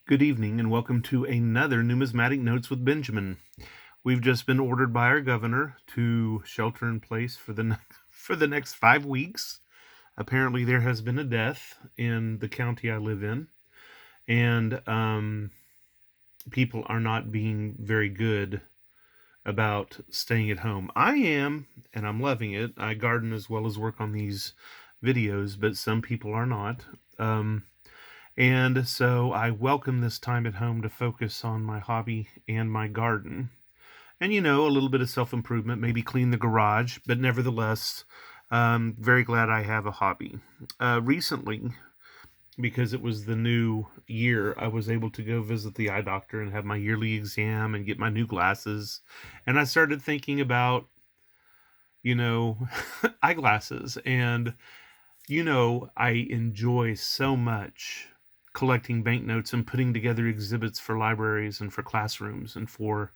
Good evening and welcome to another Numismatic Notes with Benjamin. We've just been ordered by our governor to shelter in place for for the next 5 weeks. Apparently, there has been a death in the county I live in, and people are not being very good about staying at home. I am, and I'm loving it. I garden as well as work on these videos, but some people are not. And so I welcome this time at home to focus on my hobby and my garden. And, a little bit of self improvement, maybe clean the garage, but nevertheless, very glad I have a hobby. Recently, because it was the new year, I was able to go visit the eye doctor and have my yearly exam and get my new glasses. And I started thinking about, you know, eyeglasses. And, I enjoy so much collecting banknotes and putting together exhibits for libraries and for classrooms and for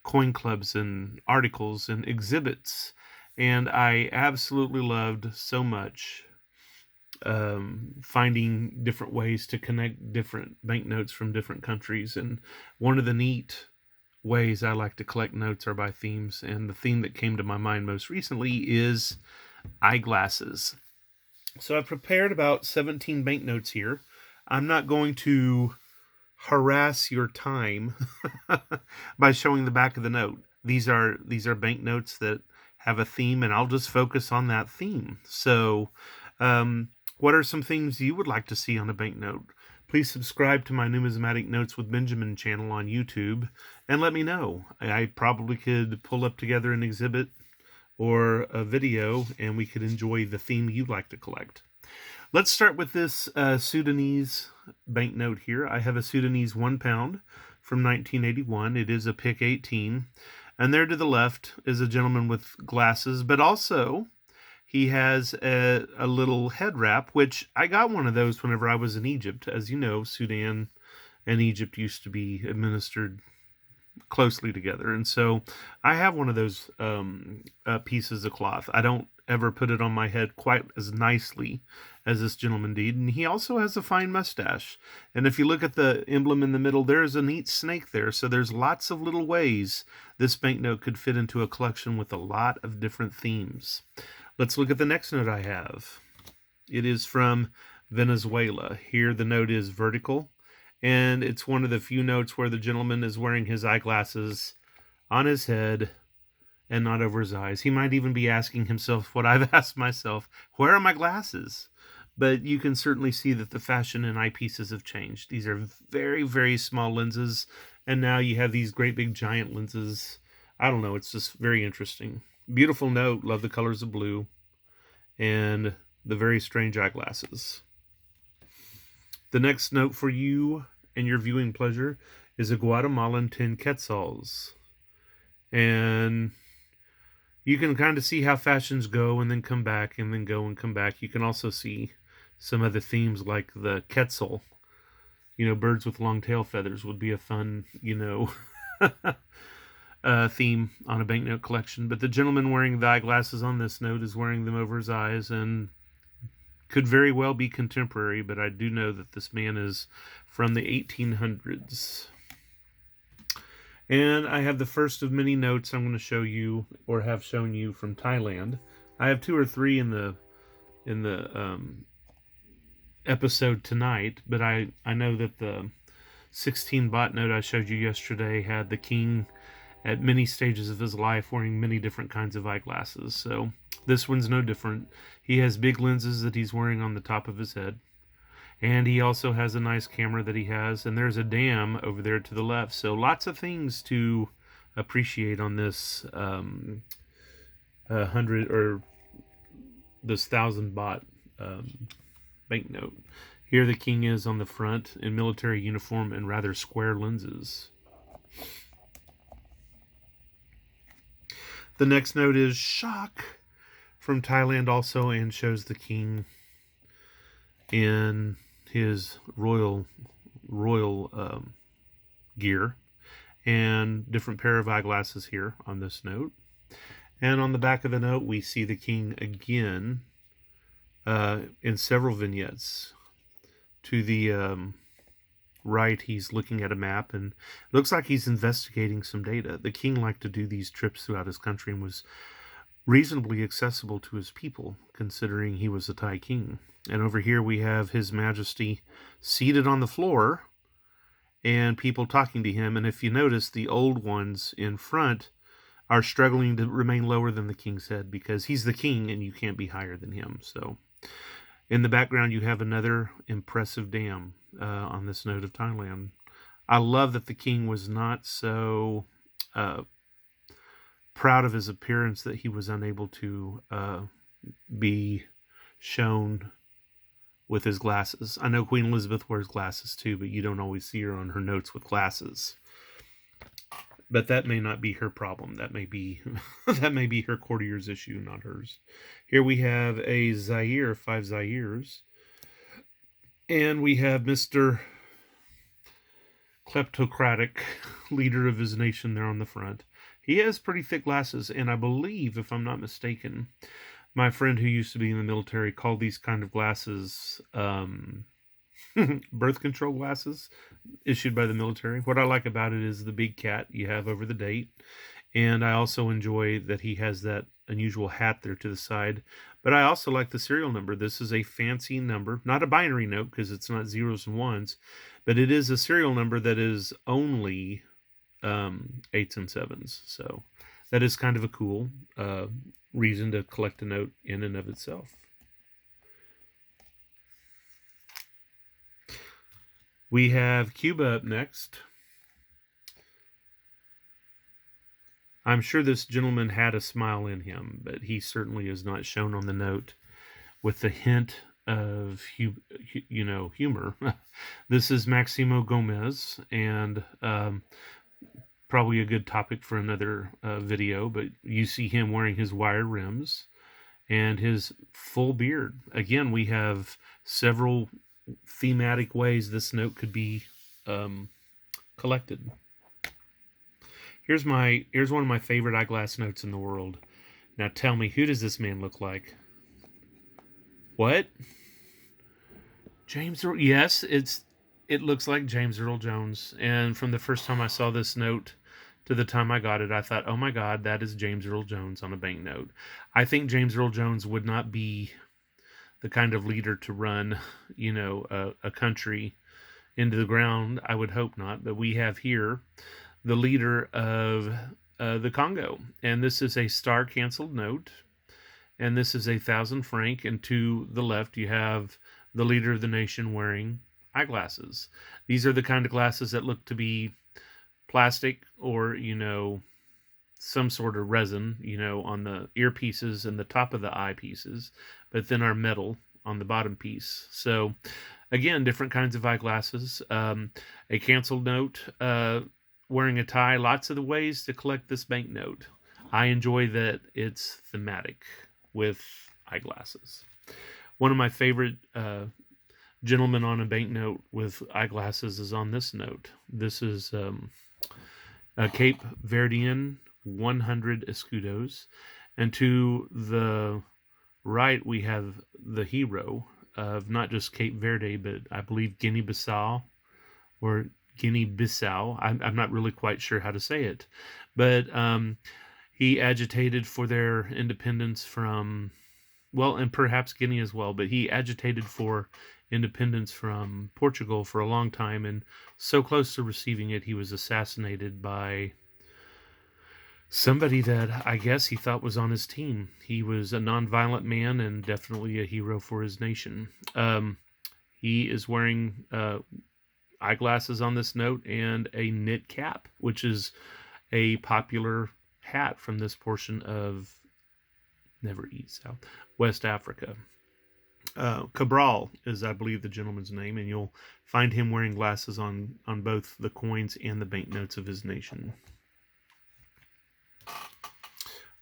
coin clubs and articles and exhibits. And I absolutely loved so much finding different ways to connect different banknotes from different countries. And one of the neat ways I like to collect notes are by themes. And the theme that came to my mind most recently is eyeglasses. So I've prepared about 17 banknotes here. I'm not going to harass your time by showing the back of the note. These are banknotes that have a theme, and I'll just focus on that theme. So, what are some themes you would like to see on a banknote? Please subscribe to my Numismatic Notes with Benjamin channel on YouTube and let me know. I probably could pull up together an exhibit or a video and we could enjoy the theme you'd like to collect. Let's start with this Sudanese banknote here. I have a Sudanese £1 from 1981. It is a pick 18. And there to the left is a gentleman with glasses, but also he has a little head wrap, which I got one of those whenever I was in Egypt. As you know, Sudan and Egypt used to be administered closely together. And so I have one of those pieces of cloth. I don't ever put it on my head quite as nicely as this gentleman did. And he also has a fine mustache. And if you look at the emblem in the middle, there's a neat snake there. So there's lots of little ways this banknote could fit into a collection with a lot of different themes. Let's look at the next note I have. It is from Venezuela. Here the note is vertical, and it's one of the few notes where the gentleman is wearing his eyeglasses on his head and not over his eyes. He might even be asking himself what I've asked myself, where are my glasses? But you can certainly see that the fashion in eyepieces have changed. These are very, very small lenses, and now you have these great big giant lenses. I don't know, it's just very interesting. Beautiful note, love the colors of blue, and the very strange eyeglasses. The next note for you and your viewing pleasure is a Guatemalan 10 quetzals. And you can kind of see how fashions go and then come back and then go and come back. You can also see some other themes like the quetzal. Birds with long tail feathers would be a fun, theme on a banknote collection. But the gentleman wearing the eyeglasses on this note is wearing them over his eyes and could very well be contemporary, but I do know that this man is from the 1800s. And I have the first of many notes I'm going to show you, or have shown you, from Thailand. I have 2 or 3 in the episode tonight, but I know that the 16 baht note I showed you yesterday had the king at many stages of his life wearing many different kinds of eyeglasses. So this one's no different. He has big lenses that he's wearing on the top of his head. And he also has a nice camera that he has. And there's a dam over there to the left. So lots of things to appreciate on this 100 or this 1,000 baht banknote. Here the king is on the front in military uniform and rather square lenses. The next note is shock from Thailand also, and shows the king in his royal gear, and different pair of eyeglasses here on this note. And on the back of the note we see the king again in several vignettes to the right, he's looking at a map and it looks like he's investigating some data. The king liked to do these trips throughout his country and was reasonably accessible to his people, considering he was a Thai king. And over here we have His Majesty seated on the floor and people talking to him. And if you notice, the old ones in front are struggling to remain lower than the king's head because he's the king and you can't be higher than him. So in the background, you have another impressive dam on this note of Thailand. I love that the king was not so proud of his appearance that he was unable to be shown with his glasses. I know Queen Elizabeth wears glasses too, but you don't always see her on her notes with glasses. But that may not be her problem. That may be that may be her courtier's issue, not hers. Here we have a Zaire, 5 Zaires. And we have Mr. Kleptocratic, leader of his nation there on the front. He has pretty thick glasses, and I believe, if I'm not mistaken, my friend who used to be in the military called these kind of glasses birth control glasses issued by the military. What I like about it is the big cat you have over the date. And I also enjoy that he has that unusual hat there to the side. But I also like the serial number. This is a fancy number, not a binary note because it's not zeros and ones, but it is a serial number that is only 8s and 7s. So that is kind of a cool reason to collect a note in and of itself. We have Cuba up next. I'm sure this gentleman had a smile in him, but he certainly is not shown on the note with the hint of, humor. This is Maximo Gomez, and probably a good topic for another video, but you see him wearing his wire rims and his full beard. Again, we have several thematic ways this note could be collected. Here's one of my favorite eyeglass notes in the world. Now tell me, who does this man look like? What? James Earl? Yes, it looks like James Earl Jones. And from the first time I saw this note to the time I got it, I thought, oh my God, that is James Earl Jones on a banknote. I think James Earl Jones would not be the kind of leader to run, a country into the ground. I would hope not. But we have here the leader of the Congo. And this is a star canceled note. And this is 1,000 franc. And to the left, you have the leader of the nation wearing eyeglasses. These are the kind of glasses that look to be plastic or, some sort of resin, on the earpieces and the top of the eyepieces, but then are metal on the bottom piece. So, again, different kinds of eyeglasses. A canceled note, wearing a tie, lots of the ways to collect this banknote. I enjoy that it's thematic with eyeglasses. One of my favorite gentlemen on a banknote with eyeglasses is on this note. This is a Cape Verdean 100 escudos. And to the right, we have the hero of not just Cape Verde, but I believe Guinea-Bissau or Guinea-Bissau. I'm not really quite sure how to say it. But he agitated for their independence from, well, and perhaps Guinea as well, but he agitated for independence from Portugal for a long time, and so close to receiving it, he was assassinated by somebody that I guess he thought was on his team. He was a nonviolent man and definitely a hero for his nation. He is wearing eyeglasses on this note and a knit cap, which is a popular hat from this portion of West Africa. Cabral is, I believe, the gentleman's name, and you'll find him wearing glasses on both the coins and the banknotes of his nation.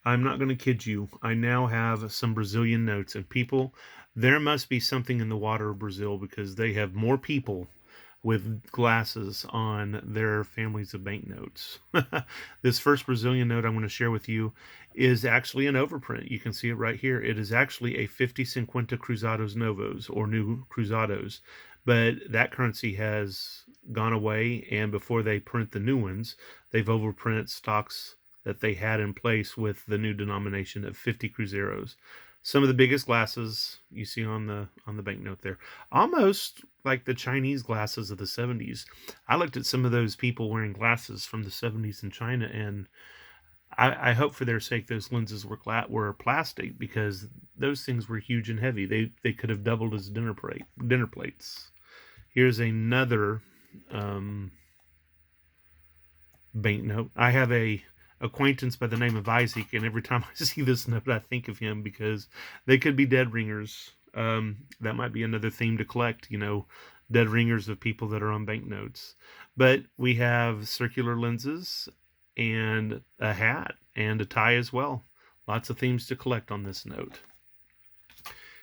I'm not going to kid you. I now have some Brazilian notes, and people, there must be something in the water of Brazil because they have more people with glasses on their families of banknotes. This first Brazilian note I'm going to share with you is actually an overprint. You can see it right here. It is actually a 50 50 Cruzados Novos, or New Cruzados, but that currency has gone away, and before they print the new ones, they've overprinted stocks that they had in place with the new denomination of 50 Cruzeros. Some of the biggest glasses you see on the banknote there, almost like the Chinese glasses of the 70s. I looked at some of those people wearing glasses from the 70s in China, and I hope for their sake those lenses were plastic, because those things were huge and heavy. They could have doubled as dinner plates. Here's another banknote. I have a acquaintance by the name of Isaac, and every time I see this note, I think of him, because they could be dead ringers. That might be another theme to collect, dead ringers of people that are on banknotes. But we have circular lenses and a hat and a tie as well. Lots of themes to collect on this note.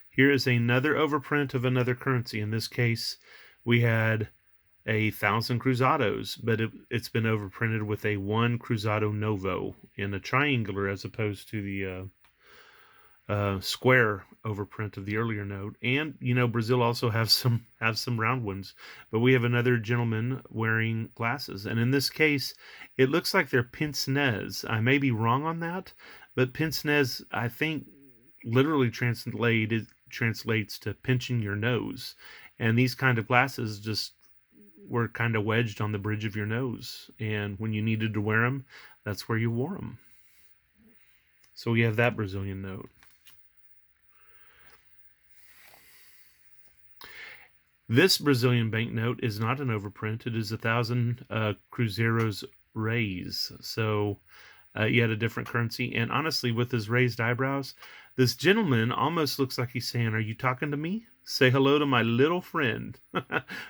Here is another overprint of another currency. In this case, we had 1,000 cruzados, but it's been overprinted with a 1 cruzado novo in a triangular, as opposed to the square overprint of the earlier note. And Brazil also have some round ones, but we have another gentleman wearing glasses, and in this case it looks like they're pince-nez. I may be wrong on that, but pince-nez, I think, literally translates to pinching your nose, and these kind of glasses just were kind of wedged on the bridge of your nose, and when you needed to wear them, that's where you wore them. So we have that Brazilian note. This Brazilian banknote is not an overprint. It is 1,000 Cruzeiros Reis. So yet a different currency. And honestly, with his raised eyebrows, this gentleman almost looks like he's saying, "Are you talking to me? Say hello to my little friend."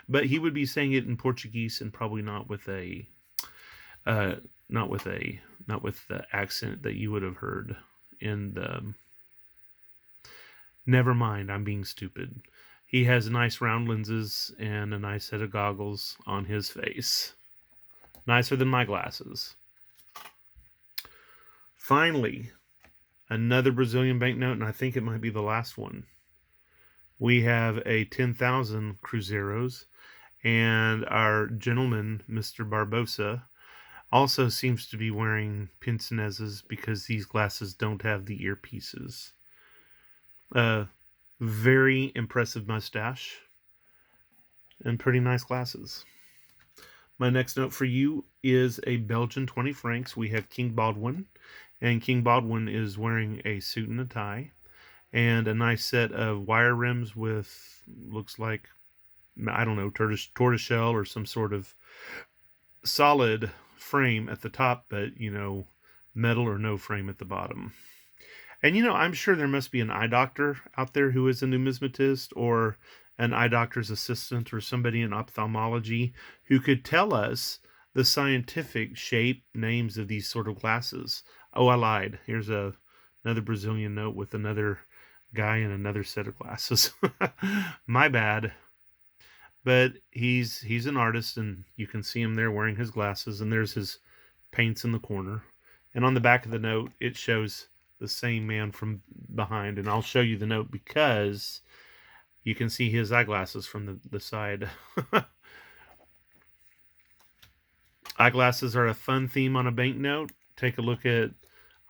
But he would be saying it in Portuguese, and probably not with the accent that you would have heard in the... Never mind, I'm being stupid. He has nice round lenses and a nice set of goggles on his face. Nicer than my glasses. Finally, another Brazilian banknote, and I think it might be the last one. We have a 10,000 Cruzeiros, and our gentleman, Mr. Barbosa, also seems to be wearing pince-nezes, because these glasses don't have the earpieces. Very impressive mustache and pretty nice glasses. My next note for you is a Belgian 20 francs. We have King Baldwin, and King Baldwin is wearing a suit and a tie and a nice set of wire rims with, looks like, I don't know, tortoiseshell or some sort of solid frame at the top, but metal or no frame at the bottom. And I'm sure there must be an eye doctor out there who is a numismatist, or an eye doctor's assistant, or somebody in ophthalmology who could tell us the scientific shape names of these sort of glasses. Oh, I lied. Here's another Brazilian note with another guy in another set of glasses. My bad. But he's an artist, and you can see him there wearing his glasses, and there's his paints in the corner. And on the back of the note, it shows the same man from behind, and I'll show you the note because you can see his eyeglasses from the side. Eyeglasses are a fun theme on a banknote. Take a look at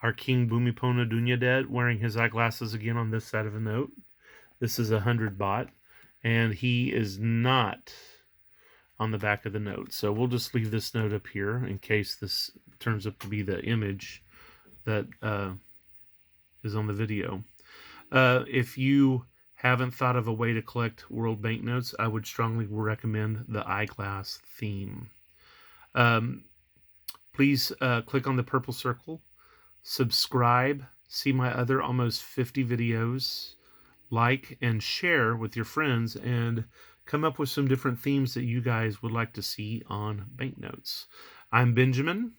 our King Bhumibol Adulyadej wearing his eyeglasses again on this side of the note. This is 100 baht, and he is not on the back of the note. So we'll just leave this note up here in case this turns up to be the image that is on the video. If you haven't thought of a way to collect world banknotes, I would strongly recommend the Eyeglass Theme. Please click on the purple circle, subscribe, see my other almost 50 videos, like and share with your friends, and come up with some different themes that you guys would like to see on banknotes. I'm Benjamin.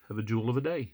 Have a jewel of a day.